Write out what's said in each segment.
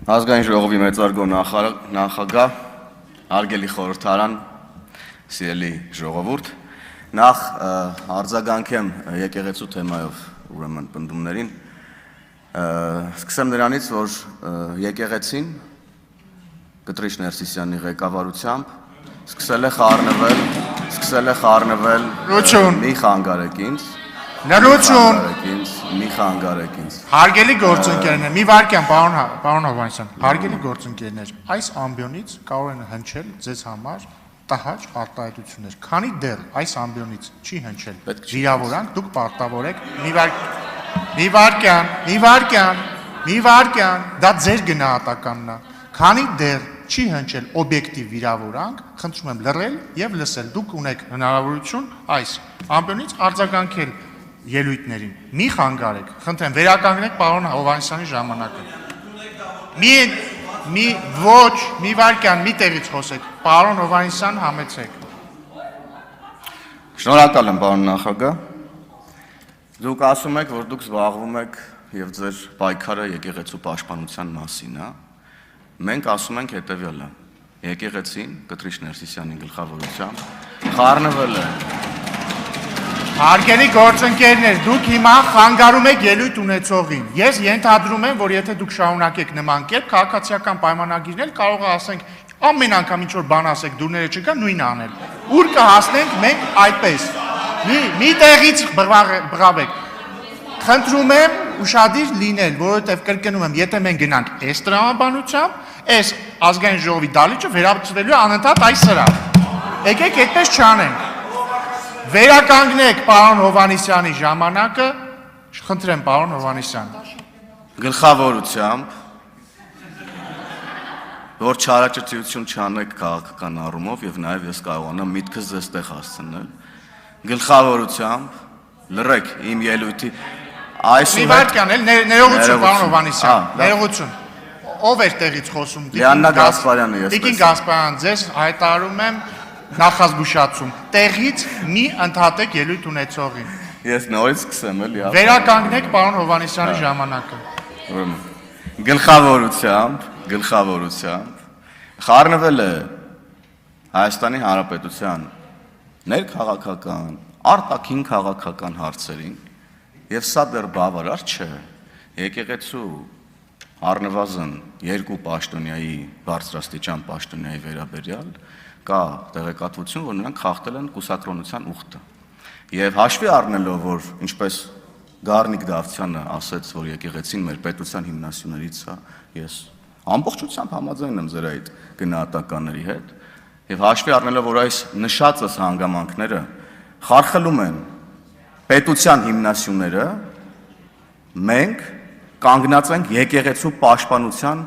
Ազգային ժողովի մեծարգո նախագահ, հարգելի խորհրդարան, սիրելի ժողովուրդ, նախ արձագանքեմ եկեղեցու թեմայով ուրեմն պնդումներին, սկսեմ նրանից, որ եկեղեցին Կտրիշ Ներսիսյանի ղեկավարությամբ սկսել է խառնվել մի խանգարեք ինձ, մի խանգարեք ինձ։ Հարգելի գործընկերներ, մի վարքյան, պարոն Հովհաննիսյան, հարգելի գործընկերներ, այս ամբիոնից կարող են հնչել ձեզ համար տհաճ արտահայտություններ, քանի դեռ այս ամբիոնից չի հնչել վիրավորանք, դուք պարտավոր եք մի վարքյան, դա ձեր գնահատականն է, քանի դեռ չի հնչել օբյեկտիվ վիրավորանք, խնդրում եմ լռել եւ լսել, դուք ունեք հնարավորություն այս ամբիոնից արձագանքել ելույթներին, մի խանգարեք, խնդրեմ, վերականգնեք պարոն Հովհաննիսյանի ժամանակը։ Մի վարքյան, մի տեղից խոսեք, պարոն Հովհաննիսյան, համեցեք։ Շնորհակալ եմ, պարոն նախագահ։ Դուք ասում եք, որ դուք զբաղվում եք եւ ձեր պայքարը եկեղեցու պաշտպանության մասին է։ Մենք ասում ենք հետեւյալը. եկեղեցին Կտրիշ Ներսիսյանի գլխավորությամբ խառնվել է։ Հարգելի գործընկերներ, դուք հիմա խանգարում եք ելույթ ունեցողին։ Ես ենթադրում եմ, որ եթե դուք շարունակեք նման կերպ, քաղաքացիական պայմանագիրն էլ կարող է ասենք, ամեն անգամ ինչ որ բան ասեք, դուրները չկա, նույնը անել։ Ուր կհասնենք մենք այդպես։ Մի տեղից բղավեք։ Խնդրում եմ ուշադիր լինել, որովհետև կրկնում եմ, եթե մենք գնանք այս տրամաբանությամբ, այս ազգային ժողովի դալիճը վերաբացվելու է անընդհատ այս սրահ։ Եկեք այդպես չանենք։ Վերականգնեք պարոն Հովհաննիսյանի ժամանակը, խնդրեմ պարոն Հովհաննիսյան։ Գլխավորությամբ, որ չարաճճիություն չանեք քաղաքական առումով եւ նաեւ ես կարողանամ միտքս ձեզ տեղ հասցնել, գլխավորությամբ լռեք իմ ելույթի Մի վարքյան էլ ներողություն պարոն Հովհաննիսյան, ներողություն։ Ով էր տեղից խոսում։ Լիաննա Գասպարյանը ես։ Տիկին Գասպարյան, ձեզ հայտարարում եմ նախազգուշացում, տեղից մի ընդհատեք ելույթ ունեցողին։ Ես նորից սկսեմ էլի։ Վերականգնեք պարոն Հովհաննիսյանի ժամանակը։ Գլխավորությամբ խառնվել է Հայաստանի Հանրապետության ներքաղաքական, արտաքին քաղաքական հարցերին, եւ սա դեռ բավարար չէ։ Եկեղեցու առնվազն երկու պաշտոնյայի բարձրաստիճան պաշտոնյայի վերաբերյալ կա տեղեկատվություն, որ նրանք խախտել են կուսակրոնության ուխտը։ Եվ հաշվի առնելով, որ ինչպես Գառնիկ Դավթյանը ասաց, որ եկեղեցին մեր պետության հիմնասյուներից է, ես ամբողջությամբ համաձայն եմ ձեր այդ գնահատականների հետ, եւ հաշվի առնելով, որ այս նշածս հանգամանքները խարխլում են պետության հիմնասյուները, մենք կանգնած ենք եկեղեցու պաշտպանության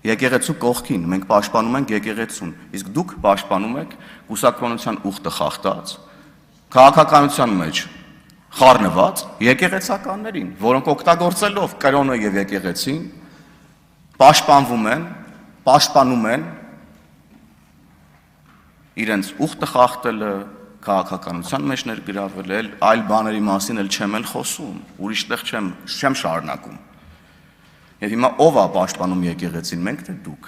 եկեղեցու կողքին, մենք պաշտպանում ենք եկեղեցուն, իսկ դուք պաշտպանում եք կուսակրոնության ուխտը խախտած, քաղաքականության մեջ խառնված եկեղեցականներին, որոնք օգտագործելով կրոնը եւ եկեղեցին պաշտպանում են իրենց ուխտը խախտելը, քաղաքականության մեջ ներգրավել, այլ բաների մասին էլ չեմ խոսում, ուրիշ տեղ չեմ շարունակում։ Եվ հիմա ով է պաշտպանում եկեղեցին, մենք թե դուք։